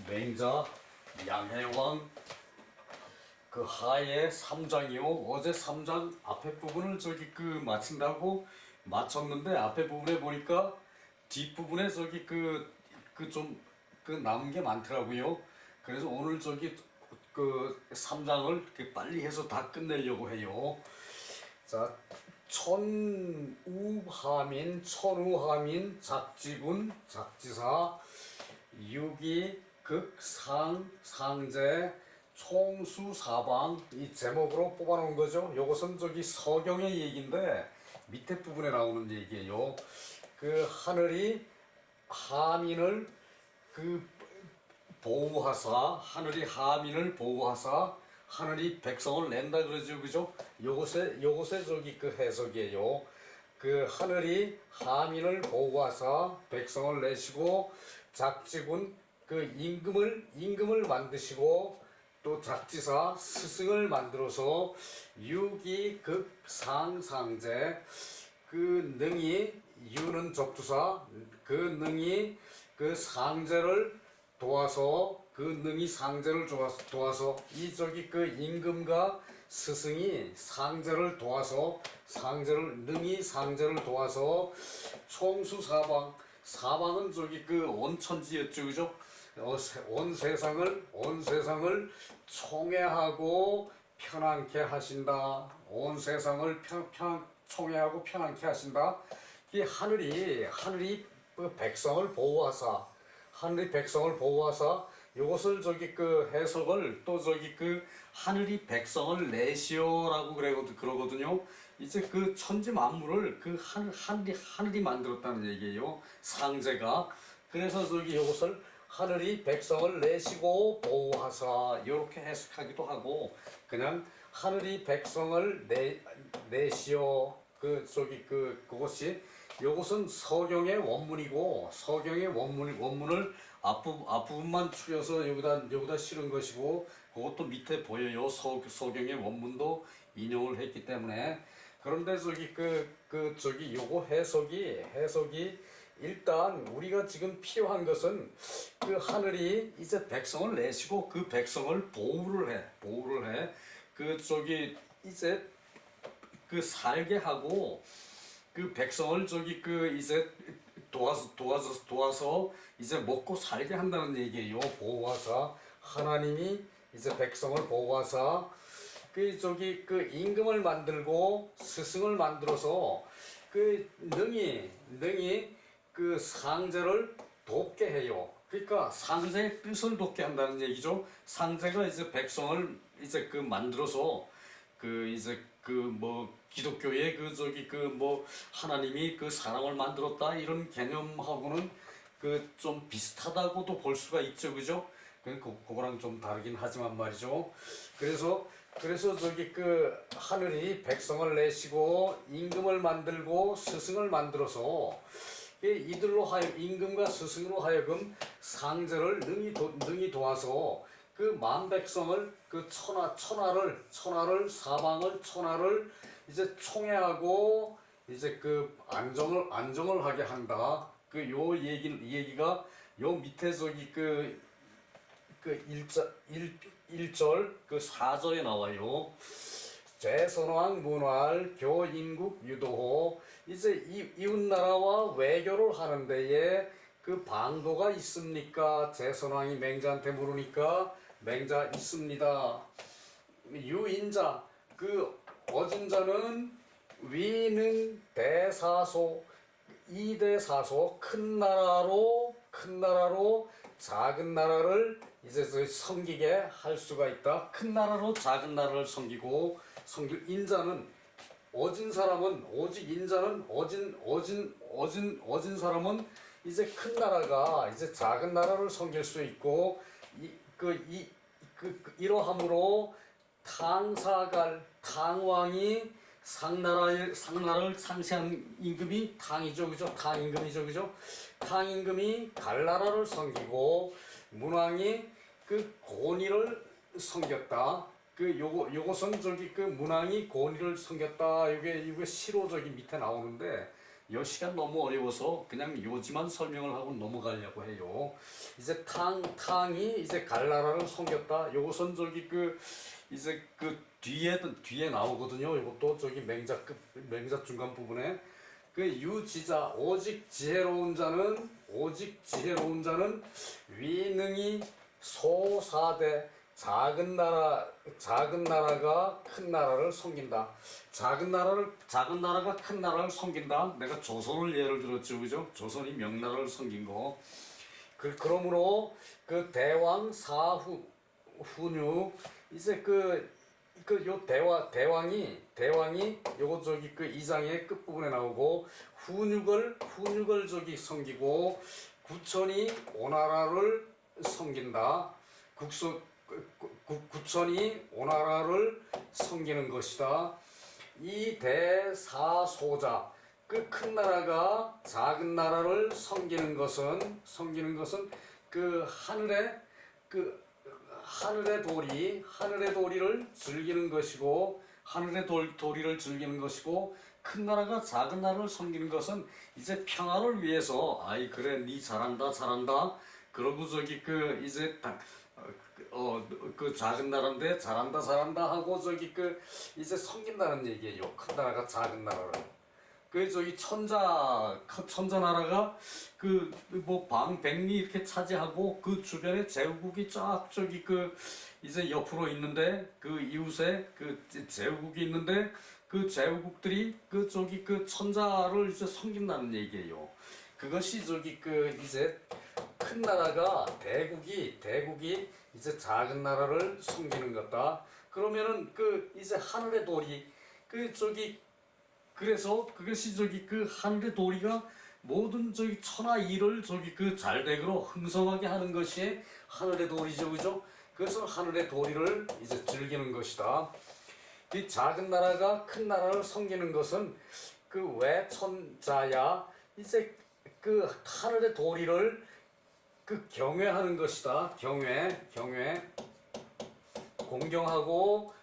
맹자 양해왕 그 하에 3장이요. 어제 3장 앞에 부분을 마친다고 마쳤는데 앞에 부분에 보니까 뒷부분에 좀 남은 게 많더라고요. 그래서 오늘 그 3장을 빨리 해서 다 끝내려고 해요. 자, 천우하민 작지군 작지사 유기 극상 상제 총수사방 이 제목으로 뽑아놓은 거죠. 요것은 서경의 얘기인데 밑에 부분에 나오는 얘기예요. 그 하늘이 하민을 하늘이 하민을 보호하사 하늘이 백성을 낸다 그러죠. 그죠? 요것의 그 해석이에요. 그 하늘이 하민을 보호하사 백성을 내시고 작지군 그 임금을 만드시고 또 작지사 스승을 만들어서 유기극상상제 그 능히 유는 접두사 그 능히 그 상제를 도와서 그 능히 상제를 도와서 그 임금과 스승이 상제를 도와서 능히 상제를 도와서 총수사방 사방은 그 온천지였죠. 그죠? 온 세상을 총애하고 편안케 하신다. 온 세상을 총애하고 편안케 하신다. 이 하늘이 백성을 보호하사 요것을 그 해석을 또 하늘이 백성을 내시오라고 그러거든요. 이제 그 천지 만물을 하늘이 만들었다는 얘기예요. 상제가. 그래서 요것을 하늘이 백성을 내시고 보호하사 이렇게 해석하기도 하고 그냥 하늘이 백성을 내시오 그것이 요것은 서경의 원문이고 서경의 원문을 앞부분만 추려서 여기다 실은 것이고 그것도 밑에 보여요. 서경의 원문도 인용을 했기 때문에. 그런데 요거 해석이 일단 우리가 지금 필요한 것은 그 하늘이 이제 백성을 내시고 그 백성을 보호를 해. 이제 살게 하고 그 백성을 이제 도와서 이제 먹고 살게 한다는 얘기예요. 보호하사 하나님이 이제 백성을 보호하사 그 임금을 만들고 스승을 만들어서 그 능히 그 상제를 돕게 해요. 그러니까 상제의 뜻을 돕게 한다는 얘기죠. 상제가 이제 백성을 이제 만들어서 기독교의 하나님이 사람을 만들었다 이런 개념하고는 좀 비슷하다고도 볼 수가 있죠. 그죠? 그거랑 좀 다르긴 하지만 말이죠. 그래서 하늘이 백성을 내시고 임금을 만들고 스승을 만들어서 이들로 임금과 스승으로 하여금 상제를 능히 도와서 그 만백성을 사방을 이제 총애하고 이제 안정을 하게 한다. 요 얘기가 요 밑에 1절 4절에 나와요. 제선왕 문활 교인국 유도호 이제 이웃나라와 외교를 하는 데에 그 방도가 있습니까? 제선왕이 맹자한테 물으니까 맹자 있습니다. 유인자 어진자는 위능 대사소 이대사소 큰 나라로 작은 나라를 이제 섬기게 할 수가 있다. 큰 나라로 작은 나라를 섬길 인자는 어진 사람은 어진 사람은 이제 큰 나라가 이제 작은 나라를 섬길 수 있고 이러함으로 탕왕이 상나라를 상시한 임금이 탕이죠. 그죠? 탕임금이죠. 그죠? 탕임금이 갈나라를 섬기고 문왕이 고니를 섬겼다. 요것은 문왕이 고니를 섬겼다. 이게 시로 밑에 나오는데 요 시간 너무 어려워서 그냥 요지만 설명을 하고 넘어가려고 해요. 이제 탕이 이제 갈나라를 섬겼다. 요것은 저기 그 이제 그 뒤에 나오거든요. 이것도 저기 맹자 중간 부분에 그 유지자 오직 지혜로운 자는 위능이 소사대 작은 나라가 큰 나라를 섬긴다. 작은 나라가 큰 나라를 섬긴다. 내가 조선을 예를 들었죠, 그죠? 조선이 명나라를 섬긴 거. 그러므로 그 대왕 사후뉴 이제 요 대왕이 요거 저기 그 2장의 끝부분에 나오고 훈육을 저기 섬기고 구천이 오나라를 섬긴다. 구천이 오나라를 섬기는 것이다. 이 대사소자 그 큰 나라가 작은 나라를 섬기는 것은 그 하늘의 도리를 즐기는 것이고 도리를 즐기는 것이고 큰 나라가 작은 나라를 섬기는 것은 이제 평화를 위해서 아이 그래 니 잘한다 그러고 저기 그 이제 그 작은 나라인데 잘한다 하고 저기 그 이제 섬긴다는 얘기예요. 큰 나라가 작은 나라를. 그 저기 천자 나라가 그 뭐 방백리 이렇게 차지하고 그 주변에 제후국이 쫙 저기 그 이제 옆으로 있는데 그 이웃에 그 제후국이 있는데 그 제후국들이 그 저기 그 천자를 이제 섬긴다는 얘기예요. 그것이 저기 그 이제 큰 나라가 대국이 이제 작은 나라를 섬기는 거다. 그러면은 그 이제 하늘의 도리 그 저기 그래서 그것이 저기 그 하늘의 도리가 모든 저기 천하 일을 저기 그 잘되도록 흥성하게 하는 것이 하늘의 도리죠, 그죠? 그래서 하늘의 도리를 이제 즐기는 것이다. 이 작은 나라가 큰 나라를 섬기는 것은 그 외천자야 이제 그 하늘의 도리를 그 경외하는 것이다. 경외 공경하고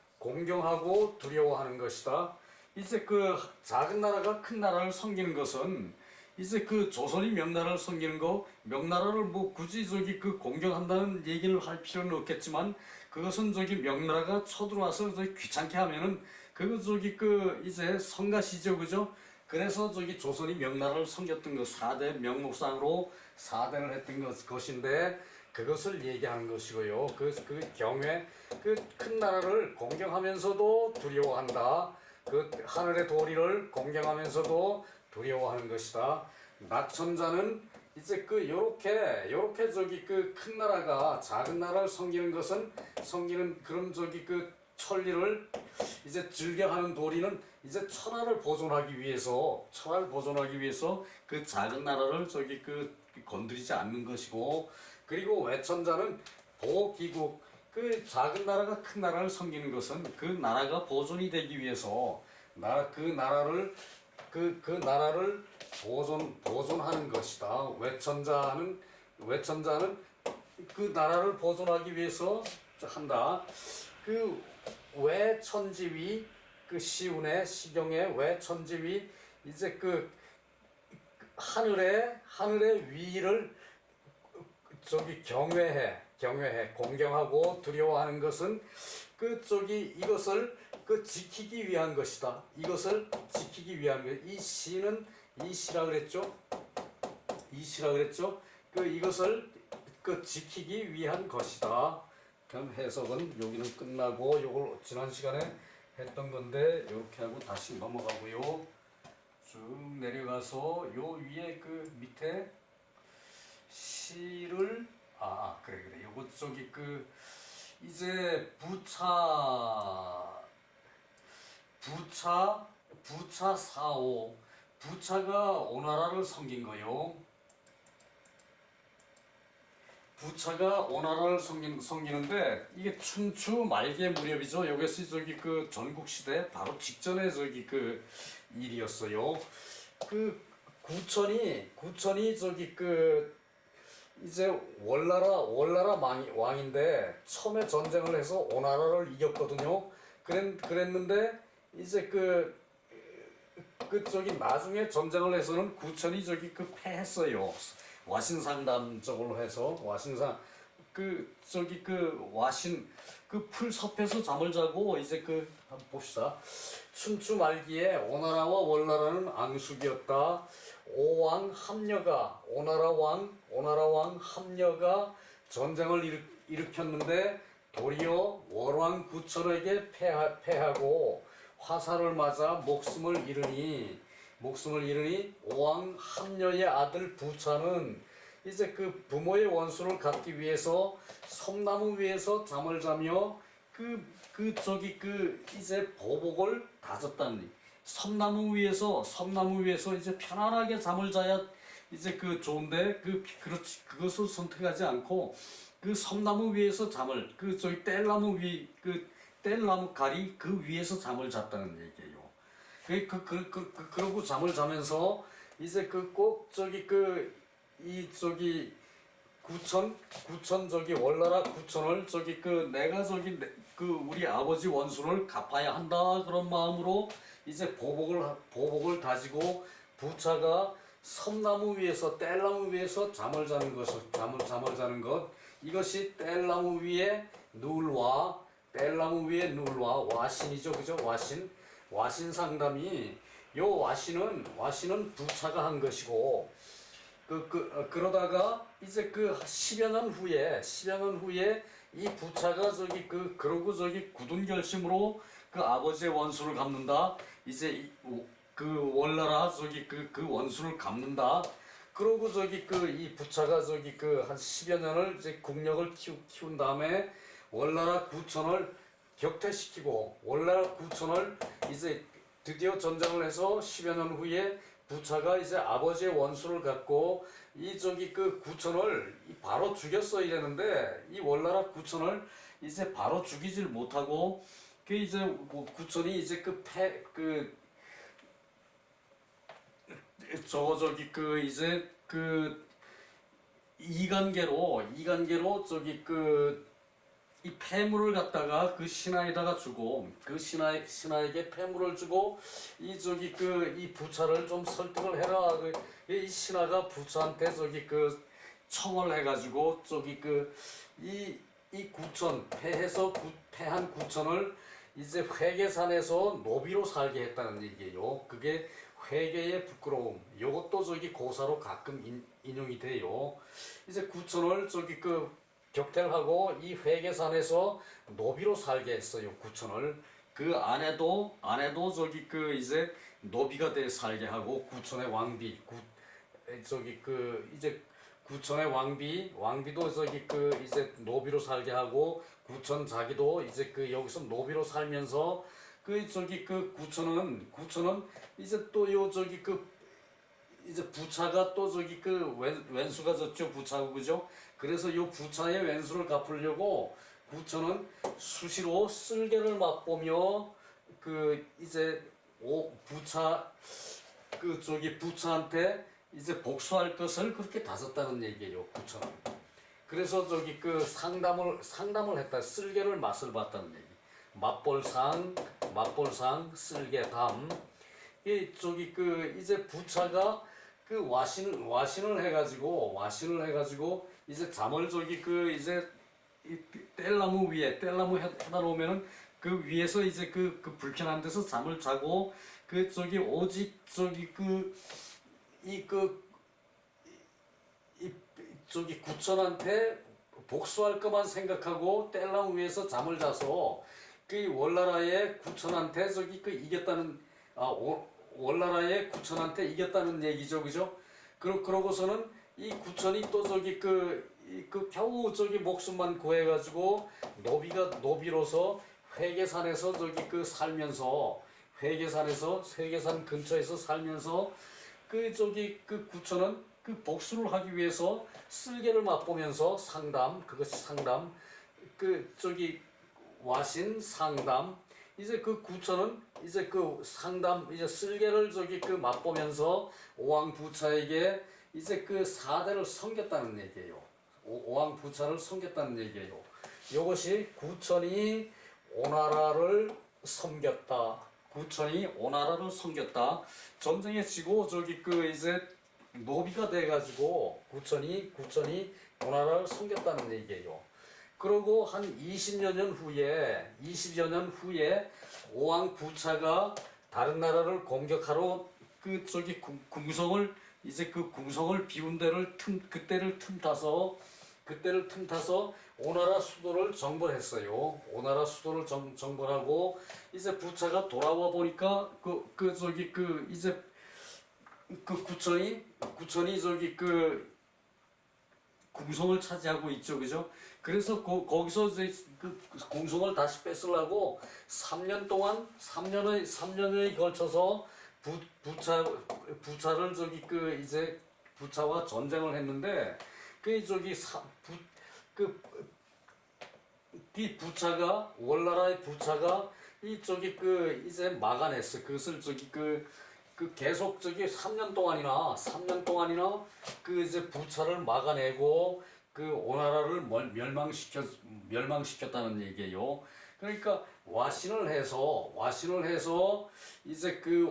두려워하는 것이다. 이제 그 작은 나라가 큰 나라를 섬기는 것은 이제 그 조선이 명나라를 섬기는 거 명나라를 뭐 굳이 저기 그 공경한다는 얘기를 할 필요는 없겠지만 그것은 저기 명나라가 쳐들어와서 저기 귀찮게 하면은 그거 저기 그 이제 성가시죠, 그죠? 그래서 저기 조선이 명나라를 섬겼던 거 4대 명목상으로 4대를 했던 것인데 그것을 얘기하는 것이고요. 그 경외 그 큰 나라를 공경하면서도 두려워한다. 그 하늘의 도리를 공경하면서도 두려워하는 것이다. 낙천자는 이제 그 요렇게 저기 그 큰 나라가 작은 나라를 섬기는 그런 저기 그 천리를 이제 즐겨하는 도리는 이제 천하를 보존하기 위해서 그 작은 나라를 저기 그 건드리지 않는 것이고 그리고 외천자는 보기국 그 작은 나라가 큰 나라를 섬기는 것은 그 나라가 보존이 되기 위해서 그 나라를 보존하는 것이다. 외천자는 그 나라를 보존하기 위해서 한다. 그 외천지위 그 시운의 시경의 외천지위 이제 그 하늘의 위를 저기 경외해 공경하고 두려워하는 것은 그 저기 이것을 그 지키기 위한 것이다. 이것을 지키기 위한 것. 이 시라 그랬죠. 그 이것을 그 지키기 위한 것이다. 그럼 해석은 여기는 끝나고 요걸 지난 시간에 했던 건데 이렇게 하고 다시 넘어가고요. 쭉 내려가서 요 위에 그 밑에 시를 그래 요거 저기 그 이제 부차 사오 부차가 오나라를 섬긴 거요. 부차가 오나라를 섬기는데 이게 춘추 말기의 무렵이죠. 여기서 저기 그 전국시대 바로 직전에 저기 그 일이었어요. 그 구천이 저기 그 이제 월나라 왕인데 처음에 전쟁을 해서 오나라를 이겼거든요. 그랬는데 이제 그 그 저기 나중에 전쟁을 해서는 구천이 저기 그 패했어요. 와신상담 쪽으로 해서 와신상 그 저기 그 와신 그 풀섭에서 잠을 자고 이제 그 한번 봅시다. 춘추 말기에 오나라와 월나라는 앙숙이었다. 오왕 함녀가 오나라 왕 함녀가 전쟁을 일으켰는데 도리어 월왕 구천에게 패하고 화살을 맞아 목숨을 잃으니 오왕 함녀의 아들 부차는 이제 그 부모의 원수를 갚기 위해서 섬나무 위에서 잠을 자며 저기 그 이제 보복을 다졌다니. 섬나무 위에서 이제 편안하게 잠을 자야 이제 그 좋은데 그렇지 그것을 선택하지 않고 그 섬나무 위에서 잠을 그 저기 뗄나무 위 그 뗄나무 가리 그 위에서 잠을 잤다는 얘기예요. 그러고 잠을 자면서 이제 그 꼭 저기 이 저기 구천 저기 월나라 구천을 저기 내가 저기 그 우리 아버지 원수를 갚아야 한다 그런 마음으로 이제 보복을 다지고 부차가 섬나무 위에서 뗄나무 위에서 잠을 자는 것 이것이 뗄나무 위에 누울와 와신이죠, 그죠? 와신 상담이 요 와신은 부차가 한 것이고 그러다가 이제 그 10여 년 후에 이 부차가 그러고 굳은 결심으로 그 아버지의 원수를 갚는다. 이제 그 월나라 그 원수를 갚는다. 그러고 이 부차가 한 10여 년을 이제 국력을 키운 다음에 월나라 구천을 격퇴시키고 월나라 구천을 이제 드디어 전쟁을 해서 10여 년 후에 부차가 이제 아버지의 원수를 갚고 이 그 구천을 바로 죽였어 이랬는데 이 월나라 구천을 이제 바로 죽이질 못하고 그 이제 구천이 이제 이제 이간계로 이 폐물을 갖다가 그 신하에다가 주고 그 신하에게 폐물을 주고 이 부차를 좀 설득을 해라. 이 신하가 부차한테 청을 해가지고 이 구천 패한 구천을 이제 회계산에서 노비로 살게 했다는 얘기예요. 그게 회계의 부끄러움. 요것도 고사로 가끔 인용이 돼요. 이제 구천을 격퇴를 하고 이 회계산에서 노비로 살게 했어요. 구천을. 그 아내도 이제 노비가 돼 살게 하고 구천의 왕비 이제 구천의 왕비도 이제 노비로 살게 하고 구천 자기도 이제 여기서 노비로 살면서 구천은 이제 또 이제 부차가 또 왼수가 졌죠. 부차고 그죠? 그래서 요 부차의 왼수를 갚으려고 구천은 수시로 쓸개를 맛보며 이제 부차한테 이제 복수할 것을 그렇게 다졌다는 얘기예요. 구천은. 그래서 상담을 했다. 쓸개를 맛을 봤다는 얘기. 맛볼상 쓸개담. 이제 부차가 와신을 해가지고 이제 잠을 이제 이 뗄나무 해다 놓으면은 그 위에서 이제 그 불편한 데서 잠을 자고 오직 구천한테 복수할 것만 생각하고 뗄나무 위에서 잠을 자서 월나라의 구천한테 이겼다는 월나라의 구천한테 이겼다는 얘기죠, 그죠? 그러고서는 이 구천이 또 겨우 목숨만 구해가지고 노비로서 회계산에서 살면서 회계산 근처에서 살면서 구천은 복수를 하기 위해서 쓸개를 맛보면서 그것이 상담 와신 상담 이제 구천은 이제 상담 쓸개를 맛보면서 오왕 부차에게 이제 사대를 섬겼다는 얘기예요. 오왕 부차를 섬겼다는 얘기예요. 이것이 구천이 오나라를 섬겼다. 구천이 오나라를 섬겼다. 전쟁에 지고 저기 그 이제 노비가 돼가지고 구천이 오나라를 섬겼다는 얘기예요. 그리고 한 20여 년 후에 20여 년 후에 오왕 부차가 다른 나라를 공격하러 그 저기 궁성을 이제 그 궁성을 비운 데를 그때를 틈타서 오나라 수도를 정벌했어요. 오나라 수도를 정벌하고 이제 부차가 돌아와 보니까 그 저기 그 이제 그 구천이 저기 그 궁성을 차지하고 있죠, 그죠? 그래서 거기서 이제 그 궁성을 다시 뺏으려고 3년에 걸쳐서 부차를 저기 그 이제 부차와 전쟁을 했는데 그 저기 이 부차가 월나라의 부차가 이 저기 그 이제 막아냈어. 그것을 저기 그 계속 저기 3년 동안이나 그 이제 부차를 막아내고 그 오나라를 멸망시켰다는 얘기예요. 그러니까 와신을 해서 이제 그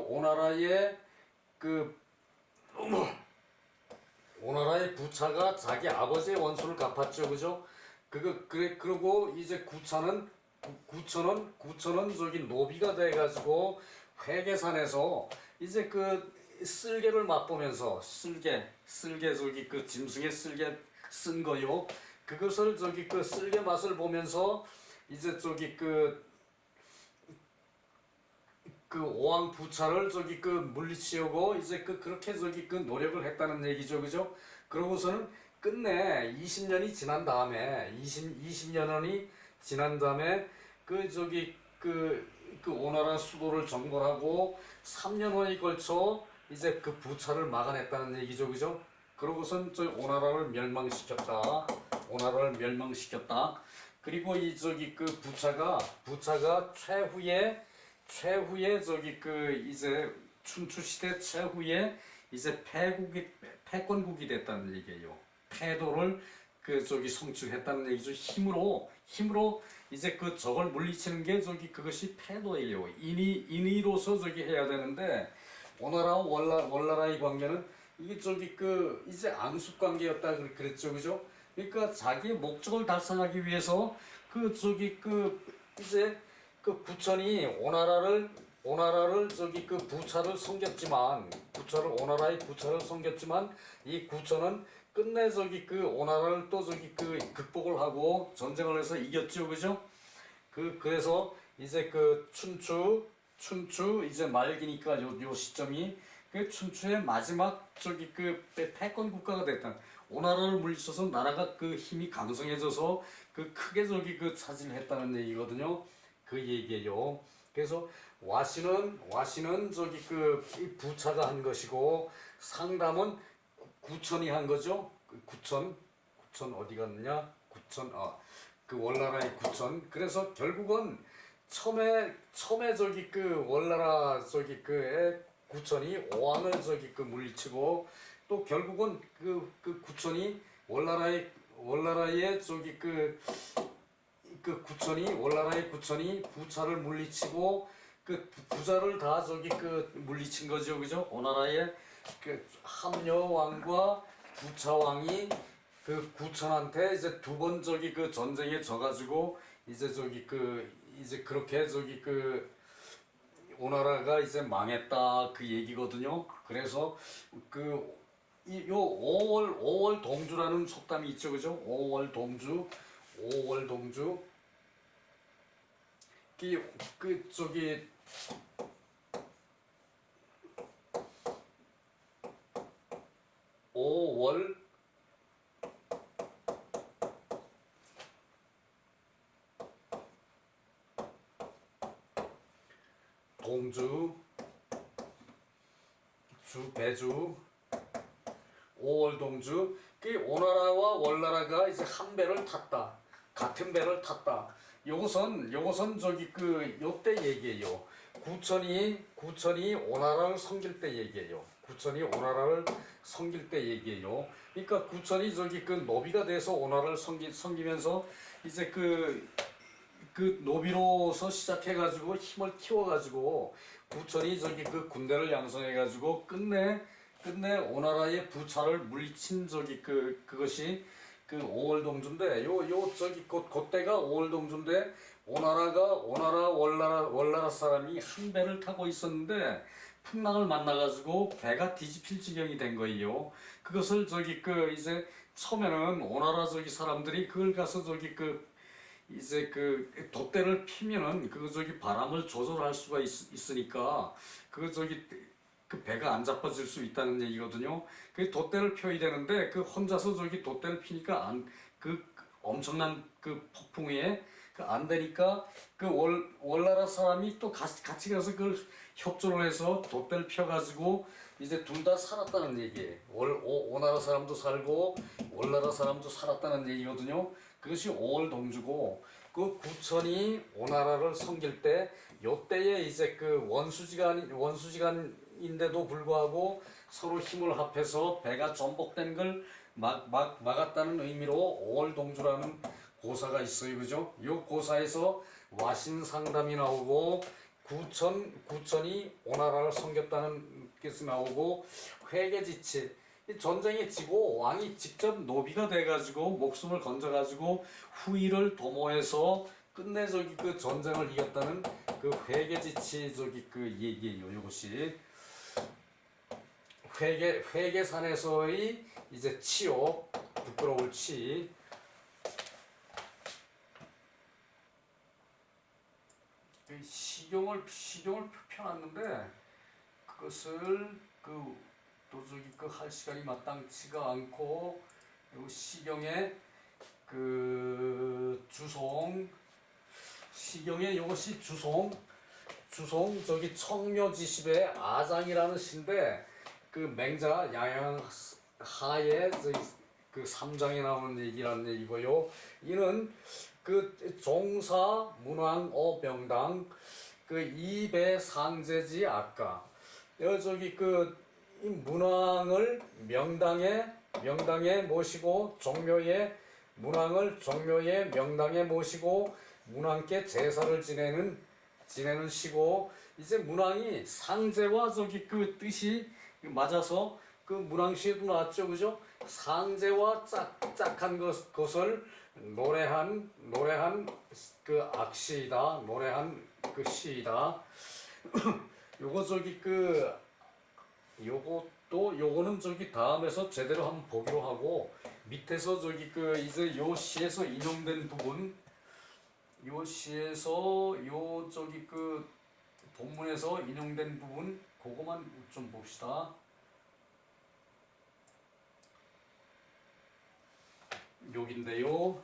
오나라의 부차가 자기 아버지의 원수를 갚았죠, 그죠? 그리고 이제 구천은 저기 노비가 돼가지고 회계산에서 이제 그 쓸개를 맛보면서 쓸개 저기 그 짐승의 쓸개 쓴 거요. 그것을 저기 그 쓸개 맛을 보면서 이제 저기 그 오왕 부차를 저기 그 물리치우고 이제 그렇게 저기 그 노력을 했다는 얘기죠, 그죠? 그러고서는 끝내 20년이 지난 다음에 20년이 지난 다음에 그 저기 그 오나라 수도를 정벌하고 3년에 걸쳐 이제 그 부차를 막아냈다는 얘기죠, 그죠? 그러고선 저 오나라를 멸망시켰다. 그리고 이 저기 그 부차가 최후에 저기 그 이제 춘추 시대 최후에 이제 패권국이 됐다는 얘기예요. 패도를 그 저기 성취했다는 얘기죠. 힘으로 이제 그 적을 물리치는 게 저기 그것이 패도예요. 인의로서 저기 해야 되는데 오나라와 월나라의 관계는 이게 저기 그 이제 앙숙 관계였다 그랬죠, 그죠? 그러니까 자기의 목적을 달성하기 위해서 그 저기 그 이제 그 구천이 오나라를 저기 그 오나라의 부차를 섬겼지만 이 구천은 끝내 저기 그 오나라를 또 저기 그 극복을 하고 전쟁을 해서 이겼죠, 그죠? 그래서 이제 그 춘추 이제 말기니까 요 시점이 그 춘추의 마지막 저기 그 패권 국가가 됐다. 오나라를 물리쳐서 나라가 그 힘이 강성해져서 그 크게 저기 그 차지를 했다는 얘기거든요. 그 얘기예요. 그래서 와시는 저기 그 부차가 한 것이고 상담은 구천이 한 거죠. 구천 어디 갔느냐? 그 월나라의 구천. 그래서 결국은 처음에 저기 그 월나라 저기 그의 구천이 오왕을 저기 그 물리치고 또 결국은 그 구천이 월나라의 저기 월나라의 구천이 부차를 물리치고 그 부자를 다 저기 그 물리친 거죠, 그죠? 오나라의 그 함여왕과 부차왕이 그 구천한테 이제 두 번 저기 그 전쟁에 져가지고 이제 저기 그 이제 그렇게 저기 그 오나라가 이제 망했다 그 얘기거든요. 그래서 그 요 5월 동주라는 속담이 있죠, 그죠? 5월 동주 그 저기 오월 동주 배주 5월 동주 그 오나라와 월나라가 이제 한 배를 탔다. 같은 배를 탔다. 요것은 저기 그 요때 얘기예요. 구천이 오나라를 섬길 때 얘기예요. 그러니까 구천이 저기 그 노비가 돼서 오나라를 섬기면서 이제 그 그 노비로서 시작해가지고 힘을 키워가지고 부천이 저기 그 군대를 양성해가지고 끝내 오나라의 부차를 물리친 저기 그것이 그 오월동주인데 요 저기 그때가 오월동주인데 오나라 월나라 사람이 한 배를 타고 있었는데 풍랑을 만나가지고 배가 뒤집힐 지경이 된 거예요. 그것을 저기 그 이제 처음에는 오나라 저기 사람들이 그걸 가서 저기 그 이제 그 돛대를 피면은 그 저기 바람을 조절할 수가 있으니까 그 저기 그 배가 안 자빠질 수 있다는 얘기거든요. 그 돛대를 펴야 되는데 그 혼자서 저기 돛대를 피니까 안 그 엄청난 그 폭풍에 그 안 되니까 그 월나라 사람이 또 같이 가서 그걸 협조를 해서 돛대를 펴가지고 이제 둘 다 살았다는 얘기예요. 오나라 사람도 살고 월나라 사람도 살았다는 얘기거든요. 그것이 오월동주고 그 구천이 오나라를 섬길 때 요때에 이제 그 원수지간인데도 불구하고 서로 힘을 합해서 배가 전복된 걸 막았다는 의미로 오월동주라는 고사가 있어요. 그죠? 요 고사에서 와신상담이 나오고 구천이 오나라를 섬겼다는 것이 나오고 회계지치 전쟁에 지고 왕이 직접 노비가 돼가지고 목숨을 건져가지고 후위를 도모해서 끝내 저기 그 전쟁을 이겼다는 그 회계지치 저기 그 얘기예요. 이것이 회계산에서의 이제 치요 부끄러울 치. 시경을 펴놨는데 그것을 또 저기 그 할 시간이 마땅치가 않고 요 시경의 그 시경의 요것이 주송 저기 청묘지십의 아장이라는 시인데 그 맹자 양양하의 그 3장에 나오는 얘기라는 얘기고요. 이는 그 종사 문왕 명당 그 이배상제지 아까 저기 그 이 문왕을 명당에 모시고 문왕을 종묘에 명당에 모시고 문왕께 제사를 지내는 시고 이제 문왕이 상제와 저기 그 뜻이 맞아서 그 문왕시에도 나왔죠. 그죠? 상제와 짝한 것을 노래한 그 악시이다. 노래한 그 시이다. 요거 저기 그 요거는 저기 다음에서 제대로 한번 보기로 하고 밑에서 저기 그 이제 요 시에서 인용된 부분 요 시에서 요 저기 그 본문에서 인용된 부분 그거만 좀 봅시다. 여긴데요.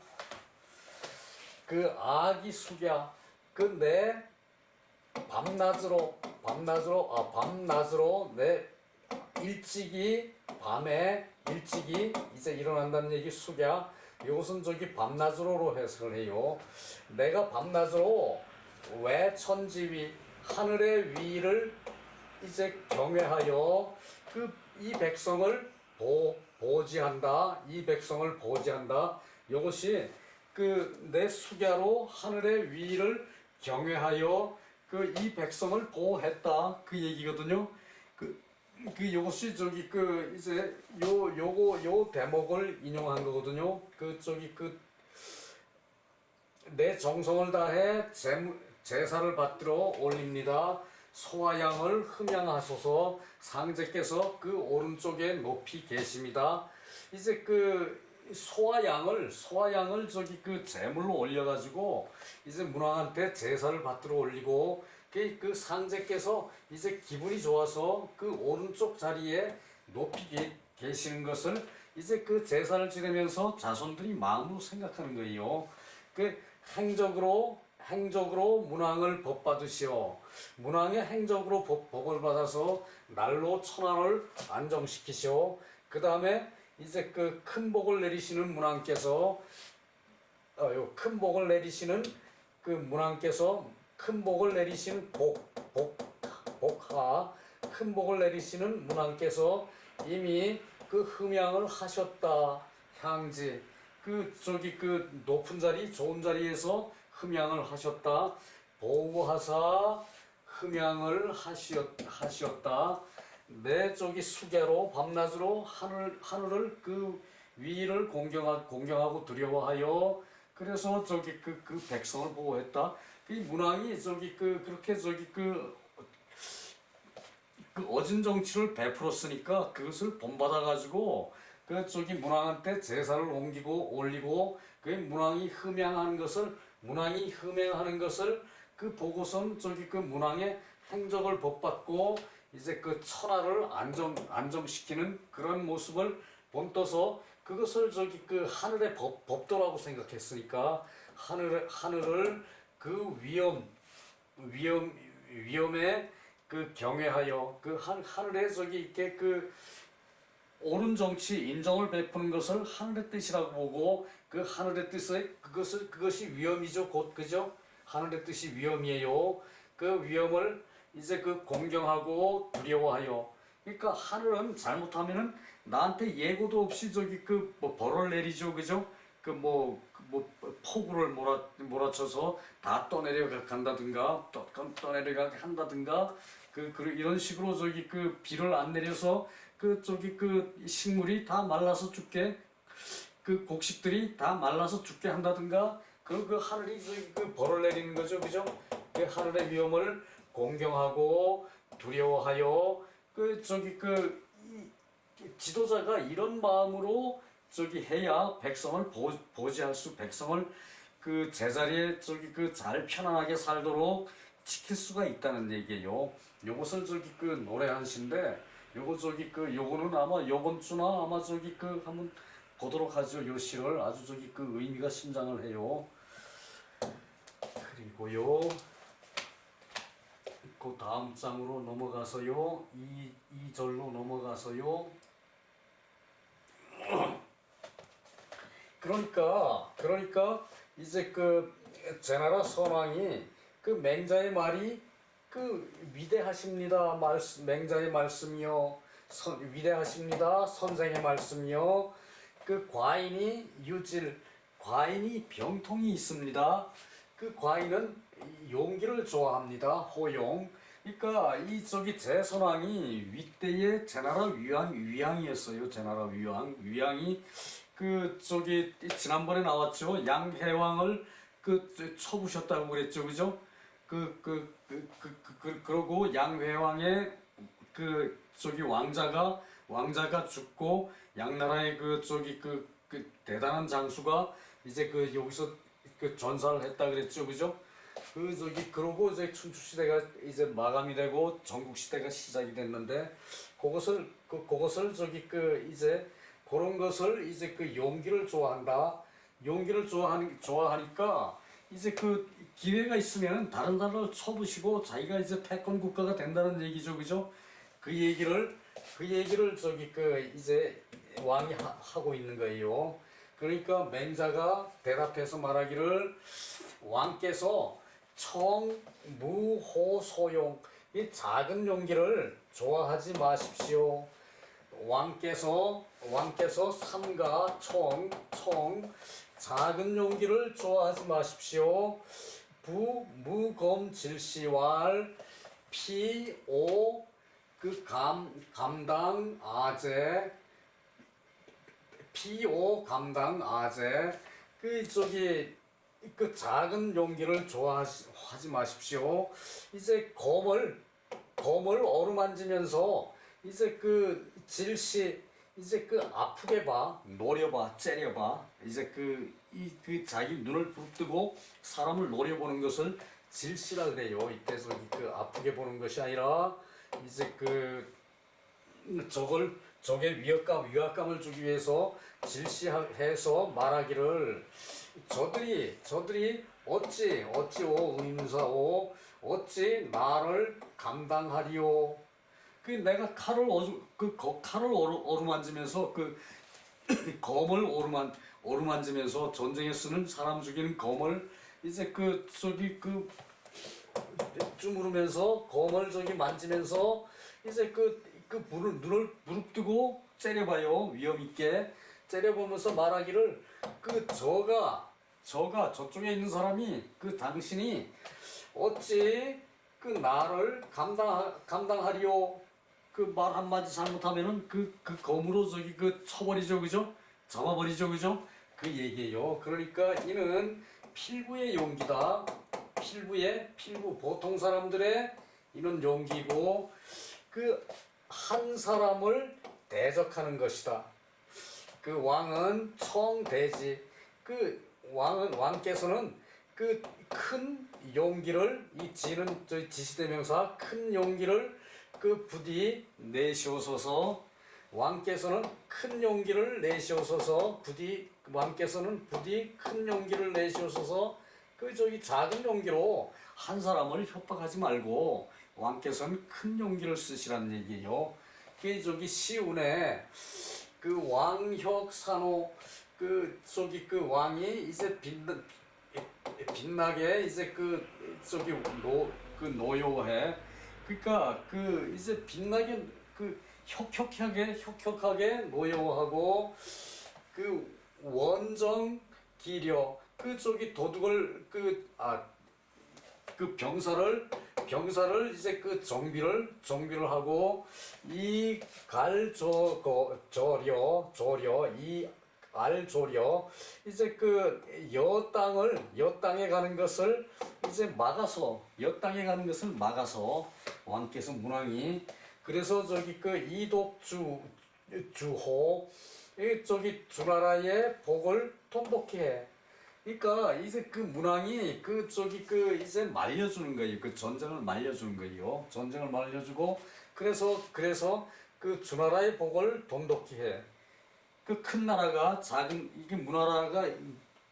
그 아기 숙야 그 내 밤낮으로 내 밤에 일찍이 이제 일어난다는 얘기 숙야 이것은 저기 밤낮으로로 해석을 해요. 내가 밤낮으로 왜 천지위 하늘의 위를 이제 경외하여 이 백성을 보지한다. 이 백성을 보지한다. 이것이 그 내 숙야로 하늘의 위를 경외하여 이 백성을 보호했다. 그 얘기거든요. 요것이 저기 그 이제 요 대목을 인용한 거거든요. 저기 내 정성을 다해 제사를 받들어 올립니다. 소와 양을 흠양하소서. 상제께서 그 오른쪽에 높이 계십니다. 이제 소와 양을 저기 제물로 올려가지고 이제 문왕한테 제사를 받들어 올리고 그 상제께서 이제 기분이 좋아서 그 오른쪽 자리에 높이 계시는 것을 이제 제사를 지내면서 자손들이 마음으로 생각하는 거예요. 행적으로 문왕을 법받으시오. 문왕의 행적으로 법을 받아서 날로 천하를 안정시키시오. 그 다음에 이제 큰 복을 내리시는 문왕께서 큰 복을 내리시는 큰 복을 내리시는 큰 복을 내리시는 문왕께서 이미 흠양을 하셨다. 향지 저기 높은 자리 좋은 자리에서 흠양을 하셨다. 보호하사 흠양을 하시었다. 내 저기 수계로 밤낮으로 하늘을 그 위를 공경하고 두려워하여 그래서 저기 그 백성을 보호했다. 이 문왕이 저기 그렇게 저기 그 어진 정치를 베풀었으니까 그것을 본받아 가지고 그 저기 문왕한테 제사를 올리고 그 문왕이 흠양하는 것을 그 보고선 저기 그 문왕의 행적을 법받고 이제 그 천하를 안정시키는 그런 모습을 본떠서 그것을 저기 그 하늘의 법도라고 생각했으니까 하늘을 그 위험에 그 경외하여 그 하늘에 저기 이렇게 그 옳은 정치 인정을 베푸는 것을 하늘의 뜻이라고 보고 그 하늘의 뜻에 그것이 위엄이죠. 곧 그죠? 하늘의 뜻이 위엄이에요. 그 위엄을 이제 그 공경하고 두려워하여 그러니까 하늘은 잘못하면은 나한테 예고도 없이 저기 그 뭐 벌을 내리죠. 그죠? 그 뭐 폭우를 몰아쳐서 다 떠내려 간다든가 떠내려 한다든가 그 이런 식으로 저기 그 비를 안 내려서 그 저기 그 식물이 다 말라서 죽게 그 곡식들이 다 말라서 죽게 한다든가 그 하늘이 저기 그 벌을 내리는 거죠. 그죠? 그 하늘의 위험을 공경하고 두려워하여 그 저기 그 지도자가 이런 마음으로 저기 해야 백성을 백성을 그 제자리에 저기 그 잘 편안하게 살도록 지킬 수가 있다는 얘기예요. 요것을 저기 그 노래한 시인데 요거 저기 그 요거는 아마 요번 주나 아마 저기 그 한번 보도록 하죠. 요 시를 아주 저기 그 의미가 심장을 해요. 그리고요 그 다음 장으로 넘어가서요 2절로 넘어가서요 그러니까 이제 그 제나라 선왕이 그 맹자의 말이 그 위대하십니다. 맹자의 말씀이요. 위대하십니다. 선생의 말씀이요. 그 과인이 병통이 있습니다. 그 과인은 용기를 좋아합니다. 호용. 그러니까 이 저기 제선왕이 윗대의 제나라 위왕이었어요. 제나라 위왕이 그 저기 지난번에 나왔죠. 양해왕을 그 쳐부셨다고 그랬죠. 그죠? 그러고 양회왕의 그 저기 왕자가 죽고 양나라의 그 저기 그 대단한 장수가 이제 그 여기서 그 전사를 했다 그랬죠. 그죠? 그 저기 그러고 이제 춘추 시대가 이제 마감이 되고 전국 시대가 시작이 됐는데 그것을 저기 그 이제 그런 것을 이제 그 용기를 좋아한다. 용기를 좋아하니까 이제 그 기회가 있으면 다른 나라를 쳐부시고 자기가 이제 패권 국가가 된다는 얘기죠. 그죠? 그 얘기를 저기 그 이제 왕이 하고 있는 거예요. 그러니까 맹자가 대답해서 말하기를 왕께서 청무호소용 이 작은 용기를 좋아하지 마십시오. 왕께서 삼가 청 작은 용기를 좋아하지 마십시오. 무검질시왈 피오 그 감당 아재 피오 감당 아재 그 저기 그 작은 용기를 좋아하지 마십시오. 이제 검을 어루만지면서 이제 그 질시 이제 그 아프게 봐, 노려봐, 째려봐. 이제 그 자기 눈을 부릅뜨고 사람을 노려보는 것을 질시라 그래요. 이때 저기 그 아프게 보는 것이 아니라 이제 그 적의 위압감을 주기 위해서 질시해서 말하기를 저들이 어찌오 의문사오 어찌 나를 감당하리오. 그 내가 칼을 어루만지면서 그 검을 어루만지면서 전쟁에 쓰는 사람 죽이는 검을 이제 그 저기 그 주무르면서 검을 저기 만지면서 이제 눈을 부릅뜨고 째려봐요. 위험 있게 째려보면서 말하기를 그 저가 저가 저쪽에 있는 사람이 그 당신이 어찌 그 나를 감당하리오. 그 말 한마디 잘못하면은 그 검으로 저기 그 쳐버리죠, 그죠? 잡아버리죠, 그죠? 그 얘기예요. 그러니까 이는 필부의 용기다. 필부 보통 사람들의 이는 용기고 그 한 사람을 대적하는 것이다. 그 왕은 청대지. 그 왕께서는 그 큰 용기를 이 지는 저 지시대명사 큰 용기를 그 부디 내시옵소서. 왕께서는 큰 용기를 내시옵소서. 왕께서는 부디 큰 용기를 내시옵소서. 그 저기 작은 용기로 한 사람을 협박하지 말고 왕께서는 큰 용기를 쓰시라는 얘기예요. 그 저기 시운에 그 왕혁산호 그 저기 그 왕이 이제 빛나게 이제 그 저기 노요해. 그러니까 그 이제 빛나게 그 혁혁하게 노여워하고 그 원정 기려 그 저기 도둑을 그 병사를 이제 그 정비를 하고 이 조려 이 알조려 이제 그 여땅에 가는 것을 이제 여땅에 가는 것을 막아서 왕께서 문왕이 그래서 저기 그 이독주호 저기 주나라의 복을 돈독히 해. 그러니까 이제 그 문왕이 그 저기 그 이제 말려주는 거예요. 그 전쟁을 말려주는 거예요. 전쟁을 말려주고 그래서 그 주나라의 복을 돈독히 해. 그 큰 나라가 작은 이게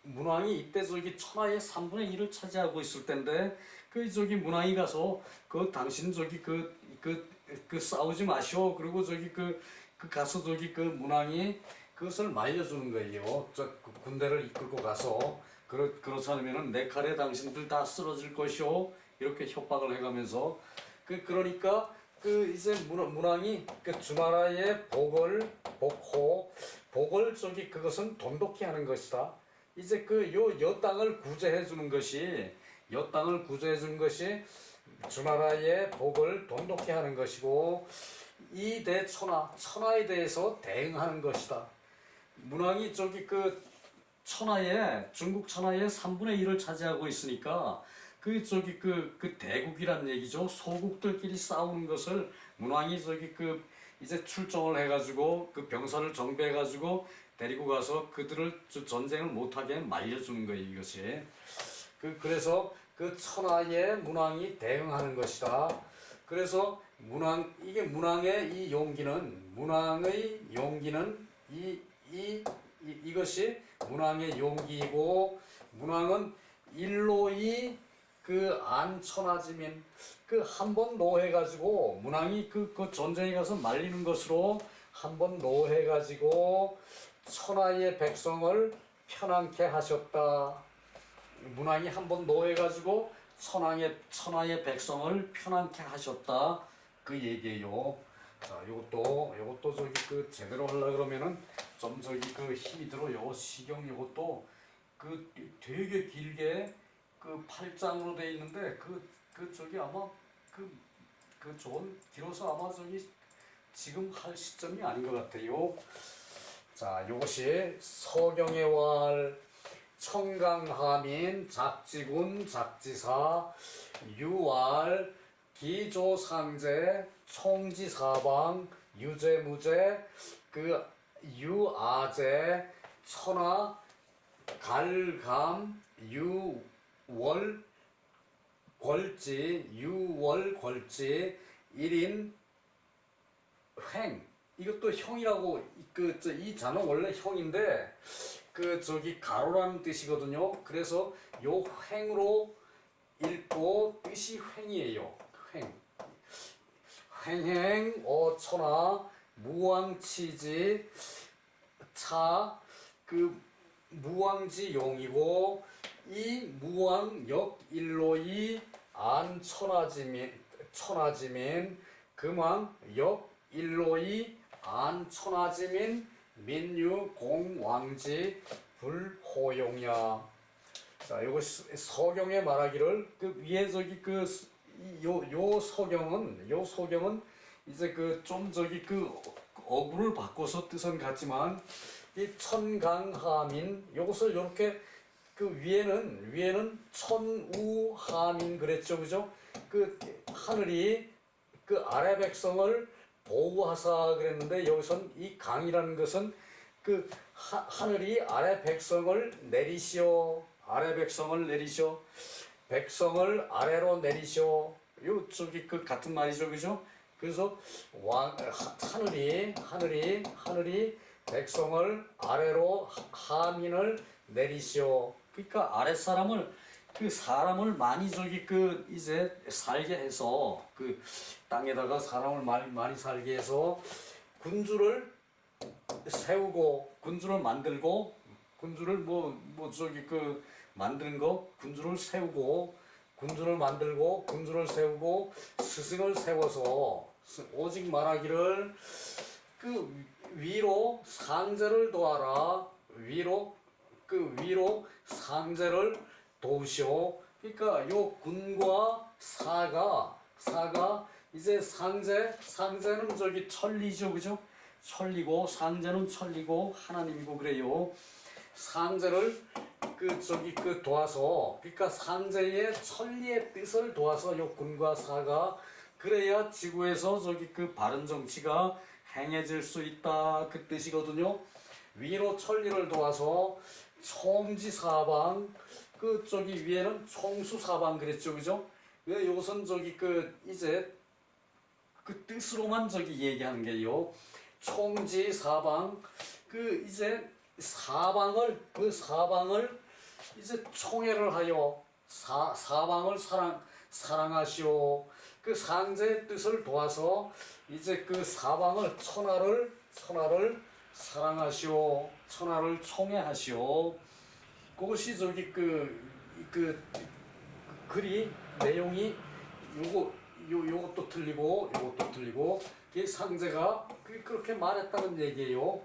문왕이 이때 저기 천하의 3분의 1을 차지하고 있을 텐데 그 저기 문왕이 가서 그 당신 저기 그 싸우지 마시오. 그리고 저기 그 가서 저기 그 문왕이 그것을 말려주는 거예요. 그 군대를 이끌고 가서 그렇지 않으면은 내 칼에 당신들 다 쓰러질 것이오. 이렇게 협박을 해가면서 그러니까 그 이제 문왕이 그 주나라의 복을 저기 그것은 돈독히 하는 것이다. 이제 그 여 땅을 구제해 주는 것이 주나라의 복을 돈독히 하는 것이고 이 천하에 대해서 대응하는 것이다. 문왕이 저기 그 중국 천하의 3분의 1을 차지하고 있으니까 그 저기 그 대국이란 얘기죠. 소국들끼리 싸우는 것을 문왕이 저기 그 이제 출정을 해가지고 그 병사를 정비해가지고 데리고 가서 그들을 전쟁을 못하게 말려주는 거예요. 이것이 그래서 그 천하의 문왕이 대응하는 것이다. 그래서 문왕의 용기는 이것이 문왕의 용기이고 문왕은 일로이 그 안천하지민 그 한 번 노해가지고 문왕이 그 전쟁에 가서 말리는 것으로 한 번 노해가지고 천하의 백성을 편안케 하셨다. 문왕이 한 번 노해가지고 천하의 백성을 편안케 하셨다. 그 얘기예요. 자, 요것도 저기 그 제대로 하려 그러면은 좀 저기 그 힘이 들어. 요 시경 요것도 그 되게 길게 그 8장으로 돼 있는데 그 저기 아마 그 좋은 길어서 아마 저기 지금 할 시점이 아닌 것 같아요. 자, 요것이 서경의 왈 청강하민 작지군 작지사 유왈 기조상제 총지사방 유제무제 그 유아제 천하 갈감 유월궐지 1인 횡 이것도 형이라고 이 자는 원래 형인데 그 저기 가로라는 뜻이거든요. 그래서 요 횡으로 읽고 뜻이 횡이에요. 횡행 어천하 무왕치지 차 그 무왕지 용이고 이 무왕 역일로이 천하지민 금왕 역일로이 천하지민 민유 공왕지 불호용야. 자, 요거 서경에 말하기를 그 위에 저기 그 요 서경은 이제 그 좀 저기 그 어구를 바꿔서 뜻은 같지만 이 천강하민 요것을 요렇게 그 위에는 천우하민 그랬죠, 그죠? 그 하늘이 그 아래 백성을 보호하사 그랬는데 여기선 이 강이라는 것은 그 하늘이 아래 백성을 내리시오, 아래 백성을 내리시오, 백성을 아래로 내리시오. 요 저기 그 같은 말이죠, 그죠? 그래서 하늘이 백성을 아래로 하민을 내리시오. 그러니까 아랫 사람을 그 사람을 많이 저기 그 이제 살게 해서 그 땅에다가 사람을 많이 살게 해서 군주를 세우고 군주를 만들고 군주를 뭐 저기 그 만드는 거 군주를 세우고 군주를 만들고 군주를 세우고 스승을 세워서 오직 말하기를 그 위로 상제를 도하라. 위로 상제를 도우시오. 그러니까 요 군과 사가 이제 상제는 저기 천리죠, 그죠? 천리고 상제는 천리고 하나님이고 그래요. 상제를 그 저기 그 도와서 그러니까 상제의 천리의 뜻을 도와서 요 군과 사가 그래야 지구에서 저기 그 바른 정치가 행해질 수 있다 그 뜻이거든요. 위로 천리를 도와서 총지사방 그 저기 위에는 총수사방 그랬죠, 그죠? 왜 요것은 저기 그 이제 그 뜻으로만 저기 얘기하는 게요. 총지사방 그 이제 사방을 이제 총애를 하여 사방을 사랑하시오. 그 상제의 뜻을 도와서 이제 그 사방을 천하를 사랑하시오. 천하를 총애하시오. 그것이 저기 그 글이 내용이 요것도 틀리고 요것도 틀리고 이 상제가 그렇게 말했다는 얘기예요.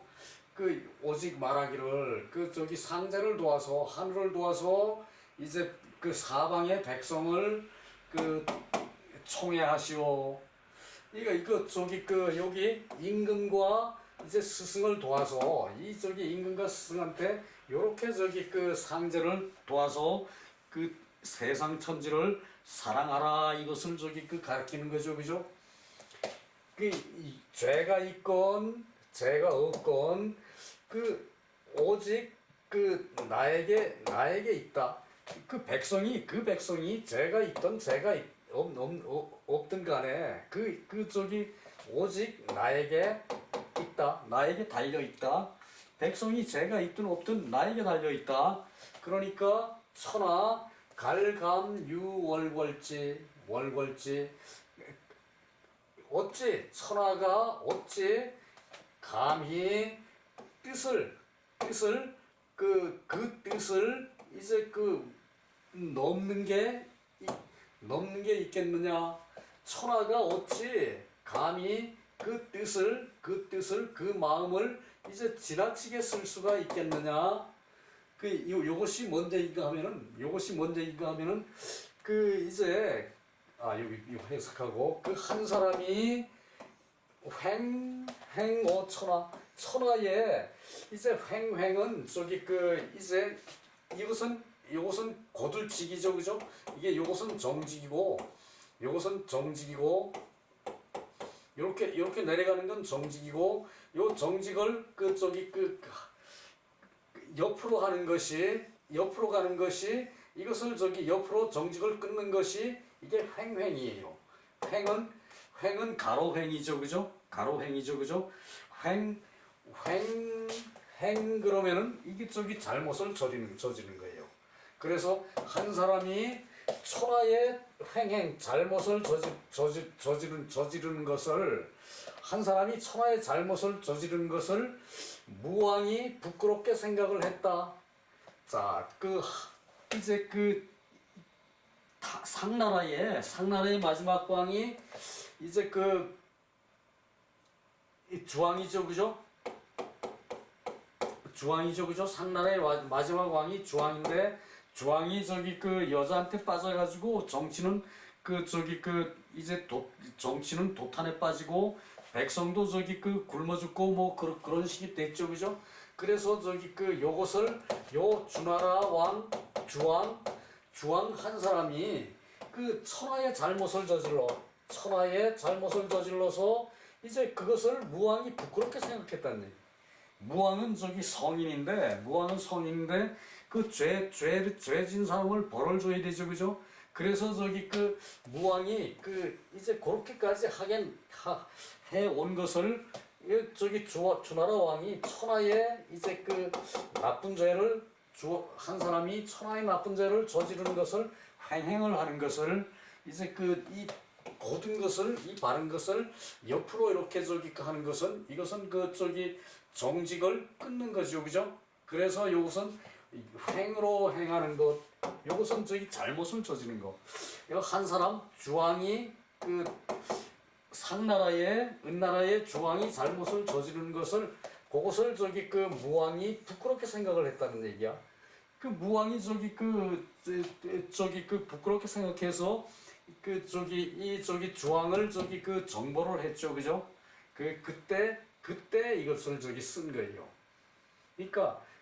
그 오직 말하기를 그 저기 상제를 도와서 하늘을 도와서 이제 그 사방의 백성을 그 총애하시오. 이거 저기 그 여기 임금과 이제 스승을 도와서 이 저기 임금과 스승한테 요렇게 저기 그 상제를 도와서 그 세상 천지를 사랑하라 이것을 저기 그 가르치는 거죠, 그죠? 그 죄가 있건 죄가 없건 그 오직 그 나에게 있다. 그 백성이 죄가 있던 죄가 없든 간에 그 저기 오직 나에게 있다. 나에게 달려 있다. 백성이 죄가 있든 없든 나에게 달려 있다. 그러니까 천하 갈감유월월지 어찌 천하가 어찌 감히 뜻을 그 뜻을 이제 그 넘는 게 있겠느냐? 천하가 어찌 감히 그 뜻을 그 마음을 이제 지나치게 쓸 수가 있겠느냐? 요것이 뭔데인가 하면은 그 이제 여기 해석하고 그 한 사람이 천하에 이제 횡은 저기 그 이제 이것은 거들치기죠, 그죠? 이게 요것은 정직이고 이렇게 내려가는 건 정직이고 요 정직을 그 저기 그 옆으로 가는 것이 이것을 저기 옆으로 정직을 끊는 것이 이게 횡이에요. 횡은 가로횡이죠, 그죠? 횡 그러면은 이게 저기 잘못을 저지르는 거예요. 그래서 한 사람이 천하의 잘못을 저지르는 것을 한 사람이 천하의 잘못을 저지르는 것을 무왕이 부끄럽게 생각을 했다. 자, 이제 상나라의 마지막 왕이 이제 이 주왕이죠, 그죠? 상나라의 마지막 왕이 주왕인데 주왕이 저기 그 여자한테 빠져가지고 정치는 그 저기 그 이제 정치는 도탄에 빠지고 백성도 저기 그 굶어 죽고 뭐 그런 식이 됐죠, 그죠? 그래서 저기 그 요것을 요 주나라 왕 주왕 한 사람이 그 천하의 잘못을 저질러서 이제 그것을 무왕이 부끄럽게 생각했다는 얘기. 무왕은 성인인데 그 죄진 사람을 벌을 줘야 되죠, 그죠? 그래서 저기 그 무왕이 그 이제 그렇게까지 해온 것을 저기 주나라 왕이 천하의 이제 그 나쁜 죄를 한 사람이 천하의 나쁜 죄를 저지르는 것을 횡행을 하는 것을 이제 그 이 모든 것을 이 바른 것을 옆으로 이렇게 저기 하는 것은 이것은 그 저기 정직을 끊는 거죠, 그죠? 그래서 이것은 횡으로 행하는 것, 이것은 저기 잘못을 저지른 거. 한 사람 주왕이 그 은나라의 주왕이 잘못을 저지른 것을 그것을 저기 그 무왕이 부끄럽게 생각을 했다는 얘기야. 그 무왕이 저기 그 부끄럽게 생각해서 그 저기 이 저기 주왕을 저기 그 정벌을 했죠, 그죠? 그때 이것을 저기 쓴 거예요.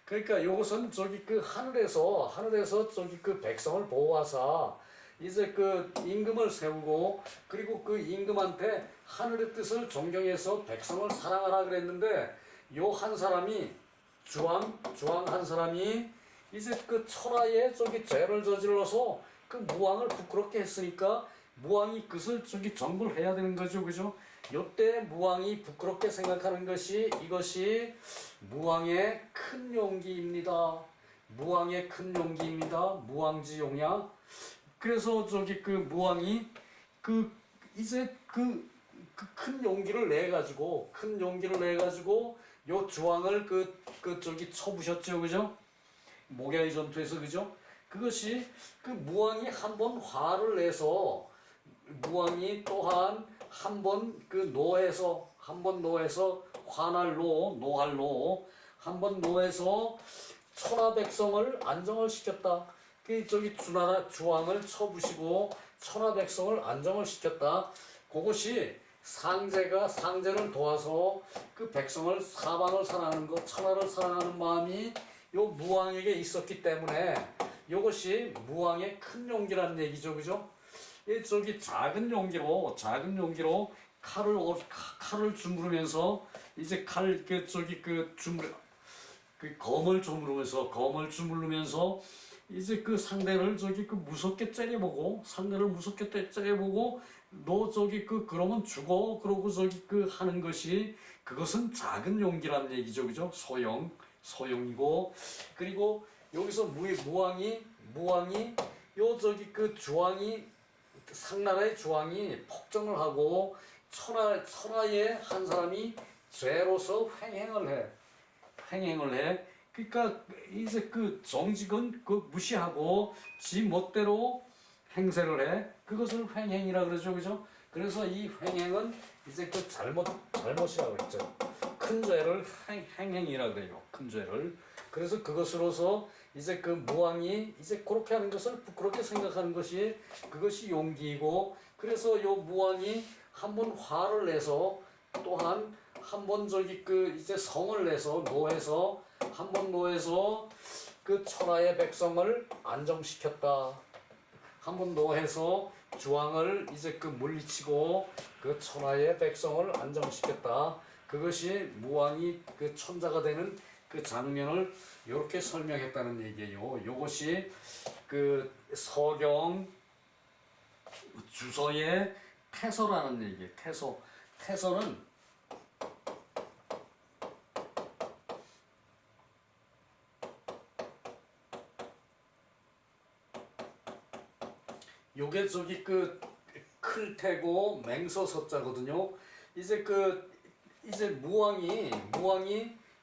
그러니까 이것은 저기 그 하늘에서 저기 그 백성을 보호하사 이제 그 임금을 세우고 그리고 그 임금한테 하늘의 뜻을 존경해서 백성을 사랑하라 그랬는데 요 한 사람이 주왕 한 사람이 이제 그 천하에 저기 죄를 저질러서 그 무왕을 부끄럽게 했으니까 무왕이 그것을 저기 정벌해야 되는 거죠, 그죠? 요때 무왕이 부끄럽게 생각하는 것이 이것이 무왕의 큰 용기입니다. 무왕지용야. 그래서 저기 그 무왕이 그 이제 그 큰 용기를 내 가지고 요 주왕을 그 저기 쳐부셨죠, 그죠? 목야의 전투에서, 그죠? 그것이 그 무왕이 한번 화를 내서 무왕이 또한 한번 그 노해서 한번 노해서 천하 백성을 안정을 시켰다. 그 저기 주왕을 쳐부시고 천하 백성을 안정을 시켰다. 그것이 상제를 도와서 그 백성을 사방을 사랑하는 것, 천하를 사랑하는 마음이 요 무왕에게 있었기 때문에 이것이 무왕의 큰 용기라는 얘기죠, 그죠? 저기 작은 용기로 칼을 주무르면서 이제 검을 주무르면서 이제 그 상대를 저기 그 무섭게 째려보고 너 저기 그러면 죽어 그러고 저기 하는 것이 그것은 작은 용기라는 얘기죠, 그죠? 소용이고 그리고 여기서 무왕이 요 저기 그 주왕이 상나라의 주왕이 폭정을 하고 천하의 한 사람이 죄로서 횡행을 해. 그러니까 이제 그 정직은 그 무시하고 지 멋대로 행세를 해. 그것을 횡행이라 그러죠, 그죠? 그래서 이 횡행은 이제 그 잘못이라고 했죠. 큰 죄를 행행이라 그래요. 큰 죄를. 그래서 그것으로서 이제 그 무왕이 이제 그렇게 하는 것을 부끄럽게 생각하는 것이 그것이 용기이고 그래서 요 무왕이 한번 화를 내서 또한 한번 저기 그 이제 성을 내서 노해서 그 천하의 백성을 안정시켰다. 한번 노해서 주왕을 이제 그 물리치고 그 천하의 백성을 안정시켰다. 그것이 무왕이 그 천자가 되는 그 장면을 이렇게 설명했다는 얘기예요. 이것이 그 서경 주서의 태서라는 얘기예요. 태서는 요게 저기 그 클테고 맹서서자거든요. 이제 무왕이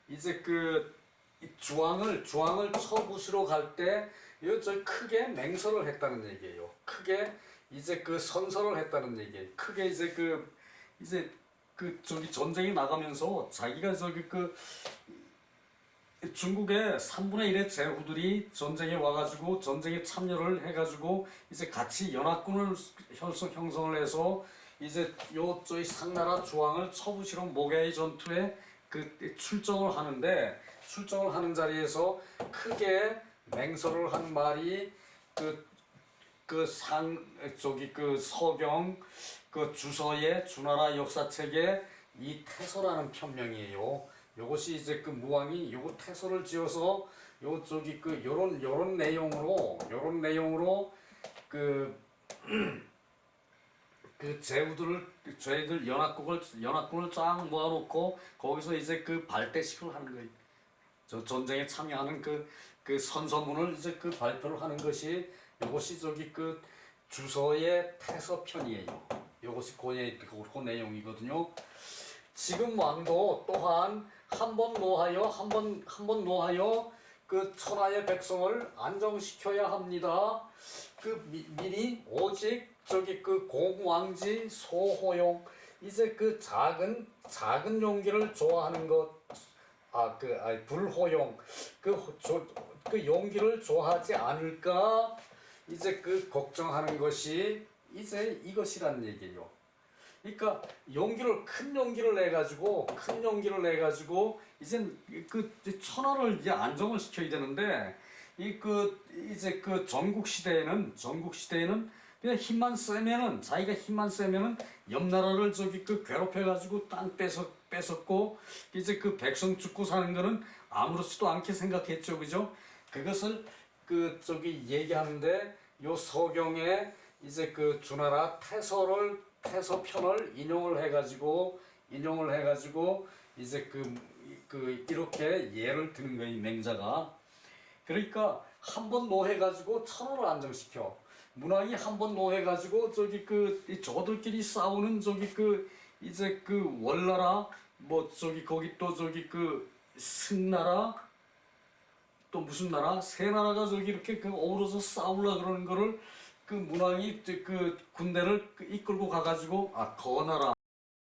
이제 그 주왕을 쳐부수러 갈 때 저 크게 맹서를 했다는 얘기예요. 크게 이제 그 선서를 했다는 얘기예요. 크게 이제 저기 전쟁이 나가면서 자기가 저기 중국의 3분의 1의 제후들이 전쟁에 와가지고 전쟁에 참여를 해가지고 이제 같이 연합군을 형성을 해서 이제 저희 상나라 주왕을 처부시러 모개이 전투에 출정을 하는데, 출정을 하는 자리에서 크게 맹설을 한 말이 서경 주서의 주나라 역사책에 이 태서라는 편명이에요. 요것이 이제 무왕이 요거 태서를 지어서 요런 내용으로 저희들 연합군을 쫙 모아놓고 거기서 이제 발대식을 하는 거예요. 전쟁에 참여하는 선서문을 이제 발표를 하는 것이 요것이 주서의 태서편이에요. 요것이 그 내용이거든요. 지금 왕도 또한 한 번 노하여 천하의 백성을 안정시켜야 합니다. 미리 오직 공왕지 소호용, 이제 작은 용기를 좋아하는 것, 불호용, 용기를 좋아하지 않을까 이제 걱정하는 것이 이제 이것이란 얘기예요. 그러니까 큰 용기를 내 가지고 이제 천하를 이제 안정을 시켜야 되는데, 이제 전국 시대에는 그냥 자기가 힘만 세면은 옆 나라를 괴롭혀 가지고 땅 뺏었고 이제 백성 죽고 사는 거는 아무렇지도 않게 생각했죠, 그죠? 그것을 얘기하는데, 요 서경에 이제 주나라 태서편을 인용을 해가지고 이제 이렇게 예를 드는 거예요, 맹자가. 그러니까 한 번 노해가지고 천하를 안정시켜. 문왕이 한 번 노해가지고 저들끼리 싸우는 이제 월나라, 거기 또 승나라, 또 무슨 나라, 세 나라가 이렇게 어우러져 싸우려 그러는 거를 문왕이 군대를 이끌고 가가지고 거나라,